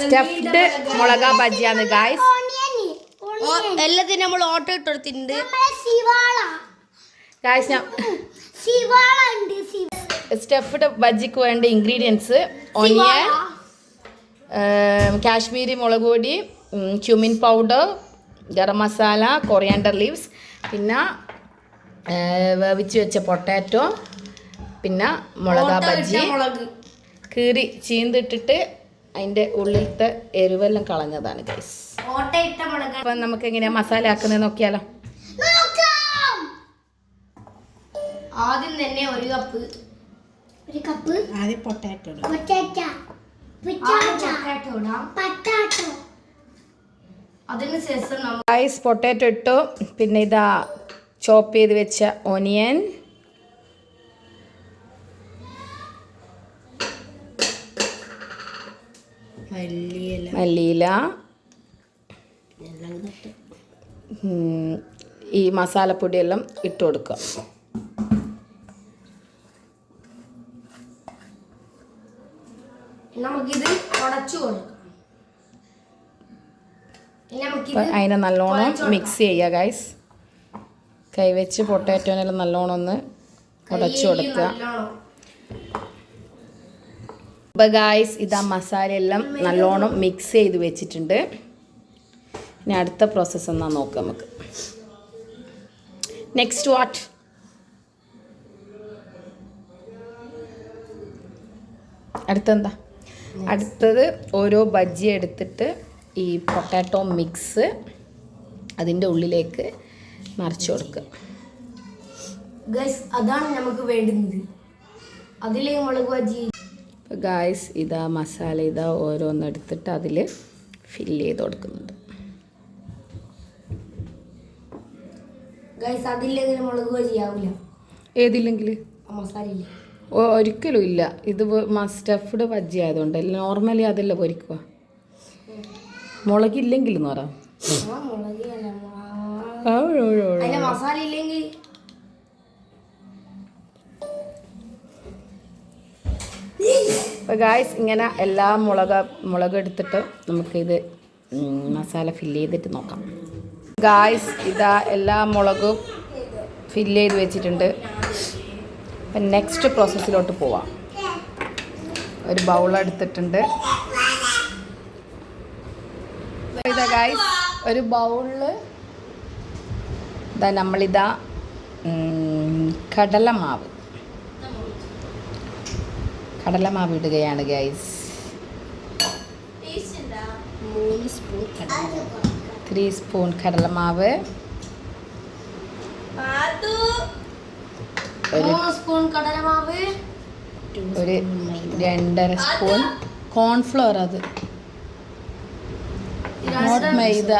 Stuffed മുളക ബജിയാണ് guys. എല്ലാത്തിനും നമ്മൾ auto ഇട്ട് കൊടുത്തിട്ടുണ്ട് ഗൈസ്. ഞാൻ സ്റ്റഫ്ഡ് ബജിക്ക് വേണ്ട ഇൻഗ്രീഡിയൻസ് ഓനിയൻ, കാശ്മീരി മുളക് പൊടി, cumin powder, garam masala, coriander leaves, പിന്നെ വേവിച്ച് വെച്ച പൊട്ടാറ്റോ, പിന്നെ മുളക ബജി കീറി ചീന്തിട്ടിട്ട് അതിൻ്റെ ഉള്ളിലത്തെ എരിവെല്ലാം കളഞ്ഞതാണ് ഗൈസ്. അപ്പം നമുക്ക് എങ്ങനെയാണ് മസാല ആക്കുന്നത് നോക്കിയാലോ. ആദ്യം തന്നെ ഒരു കപ്പ് ആദ്യം പൊട്ടാറ്റോ അതിനുശേഷം ഗൈസ് പൊട്ടാറ്റോ ഇട്ടു. പിന്നെ ഇതാ ചോപ്പ് ചെയ്ത് വെച്ച ഓനിയൻ, മല്ലിയില, ഈ മസാലപ്പൊടിയെല്ലാം ഇട്ട് കൊടുക്കുക. നമുക്കിത് ഉടച്ചു കൊടുക്കാം. അതിനെ നല്ലോണം മിക്സ് ചെയ്യുക ഗൈസ്. കൈവച്ച് പൊട്ടാറ്റോനെല്ലാം നല്ലോണം ഒന്ന് ഉടച്ചു കൊടുക്കുക. അപ്പോൾ ഗൈസ് ഇതാ മസാലയെല്ലാം നല്ലോണം മിക്സ് ചെയ്ത് വെച്ചിട്ടുണ്ട്. ഇനി അടുത്ത പ്രോസസ്സ് എന്നാ നോക്കാം നമുക്ക്. Next what? അടുത്തെന്താ? അടുത്തത് ഓരോ ബജ്ജി എടുത്തിട്ട് ഈ പൊട്ടാറ്റോ മിക്സ് അതിൻ്റെ ഉള്ളിലേക്ക് നിറച്ച് കൊടുക്കുക. ഗൈസ് അതാണ് നമുക്ക് വേണ്ടുന്നത്. അതിലേക്ക് മുളക് ബജ്ജി. ഗൈസ് ഇതാ മസാല ഇതാ ഓരോന്നെടുത്തിട്ട് അതിൽ ഫില്ല് ചെയ്ത് കൊടുക്കുന്നുണ്ട്. ഗൈസ് അതില്ലെങ്കിൽ മുളക് ബജ്ജി ആവില്ല. ഏതില്ലെങ്കിൽ? മസാലയില്ല. ഒരിക്കലും ഇല്ല. ഇത് സ്റ്റഫ്ഡ് ബജ്ജി ആയതുകൊണ്ട് നോർമലി അതല്ല പൊരിക്കുക. മുളകില്ലെങ്കിൽ എന്ന് പറയാം. മസാല ഇല്ലെങ്കിൽ അപ്പോൾ ഗായ്സ് ഇങ്ങനെ എല്ലാ മുളക് എടുത്തിട്ട് നമുക്കിത് മസാല ഫില്ല് ചെയ്തിട്ട് നോക്കാം. ഗായ്സ് ഇതാ എല്ലാ മുളകും ഫില്ല് ചെയ്ത് വെച്ചിട്ടുണ്ട്. അപ്പം നെക്സ്റ്റ് പ്രോസസ്സിലോട്ട് പോവാം. ഒരു ബൗളെടുത്തിട്ടുണ്ട്. ഇതാ ഗായ്സ് ഒരു ബൗളിൽ ഇതാ നമ്മളിതാ കടലമാവ് ഇടുകയാണ് ഗൈസ്. 3 സ്പൂൺ കടലമാവ്, 3 സ്പൂൺ കടലമാവ്, ഒരു 2.5 സ്പൂൺ കോൺഫ്ലോർ, അത് നോട്ട് മൈദ,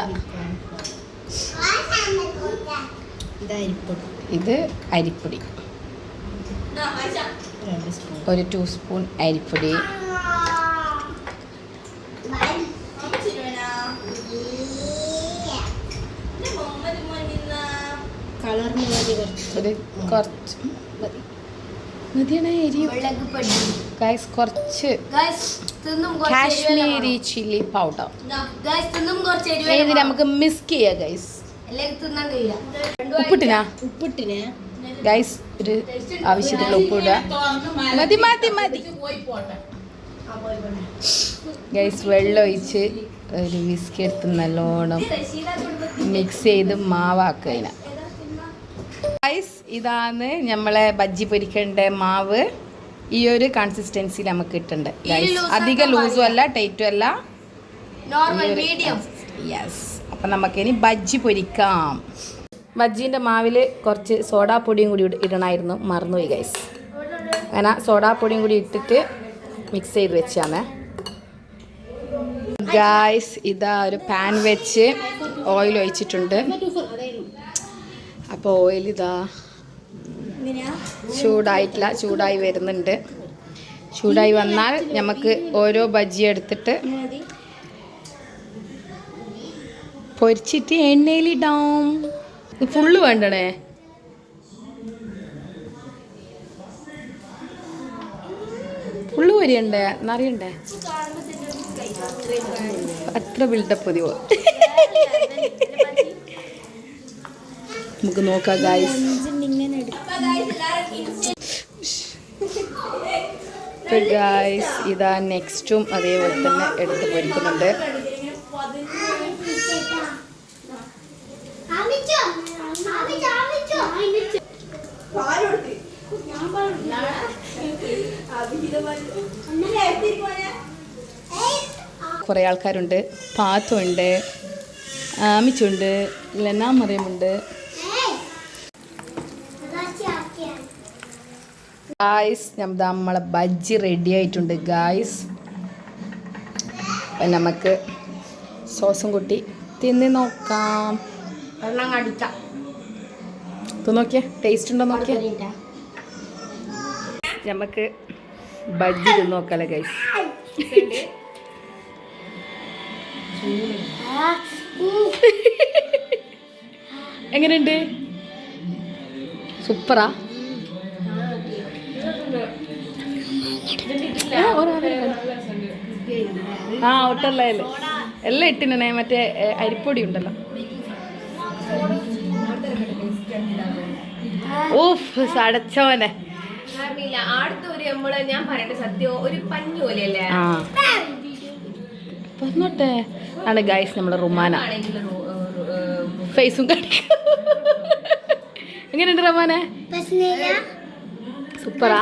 ഇത് അരിപ്പൊടി, ഒരു 2 സ്പൂൺ അരിപ്പൊടി, ഒരു കുറച്ച് കുറച്ച് കാശ്മീരി ചില്ലി പൗഡർ. ഇത് നമുക്ക് മിക്സ് ചെയ്യാം ഗൈസ്. ഉപ്പിട്ടിനാ ഗൈസ്, ഒരു ആവശ്യത്തിനുള്ള ഉപ്പിടുക. മതി ഗൈസ്. വെള്ളം ഒഴിച്ച് ഒരു വിസ്കി എടുത്ത് നല്ലോണം മിക്സ് ചെയ്ത് മാവാക്കുക. അതിനെ ഗൈസ് ഇതാണ് നമ്മളെ ബജ്ജി പൊരിക്കേണ്ട മാവ്. ഈ ഒരു കൺസിസ്റ്റൻസിയിൽ നമുക്ക് കിട്ടുന്നുണ്ട് ഗൈസ്. അധികം ലൂസും അല്ല ടൈറ്റും അല്ല, യെസ്. അപ്പം നമുക്കിനി ബജ്ജി പൊരിക്കാം. ബജ്ജീൻ്റെ മാവിൽ കുറച്ച് സോഡാപ്പൊടിയും കൂടി ഇടണമായിരുന്നു, മറന്നുപോയി ഗൈസ്. അങ്ങനെ സോഡാപ്പൊടിയും കൂടി ഇട്ടിട്ട് മിക്സ് ചെയ്ത് വെച്ചാണ് ഗൈസ്. ഇതാ ഒരു പാൻ വെച്ച് ഓയിൽ ഒഴിച്ചിട്ടുണ്ട്. അപ്പോൾ ഓയിൽ ഇതാ ചൂടായി വരുന്നുണ്ട്. ചൂടായി വന്നാൽ നമുക്ക് ഓരോ ബജ്ജി എടുത്തിട്ട് പൊരിച്ചിട്ട് എണ്ണയിലിടാം. ഫുള്ള് വേണ്ടണേ. വരിയണ്ടേ എന്നറിയണ്ടേ അത്ര ബിൽഡപ്പ് മതിയോ നമുക്ക് നോക്കാം ഗായ്സ് ഗായ്സ് ഇതാ നെക്സ്റ്റും അതേപോലെ തന്നെ എടുത്ത് പൊരിക്കുന്നുണ്ട് കുറേ ആൾക്കാരുണ്ട് പാത്തുണ്ട് ആമിച്ചുണ്ട് ലെനാ മറിയമുണ്ട് ഗായ്സ് നമ്മളെ ബജ്ജി റെഡി ആയിട്ടുണ്ട് ഗായ്സ് അപ്പം നമുക്ക് സോസും കൂട്ടി തിന്ന് നോക്കാം ഇത് നോക്കിയേ ടേസ്റ്റ് ഉണ്ടോ നോക്കിയേ നമുക്ക് ബജ്ജി തിന്ന് നോക്കാല്ലേ ഗൈസ് എങ്ങനെയുണ്ട് സൂപ്പറാ ആ ഒട്ടല്ലേ എല്ലാം ഇട്ടിനെ മറ്റേ അരിപ്പൊടി ഉണ്ടല്ലോ ഊഫ് സടച്ചോനെ ഞാൻ പറയട്ടെ സത്യം ഒരു പഞ്ഞു പോലെയല്ലേ ആ പറഞ്ഞോട്ടെ ആണ് ഗൈസ് നമ്മളെ റുമാന ഫേസും കാണിക്കും എങ്ങനെയുണ്ട് റമാനെ സൂപ്പറാ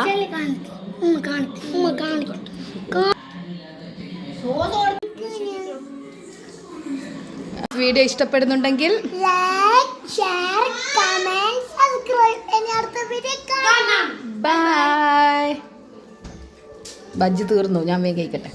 വീഡിയോ ഇഷ്ടപ്പെടുന്നുണ്ടെങ്കിൽ ബൈ ബജ്ജി തീർന്നു ഞാൻ വേഗം കഴിക്കട്ടെ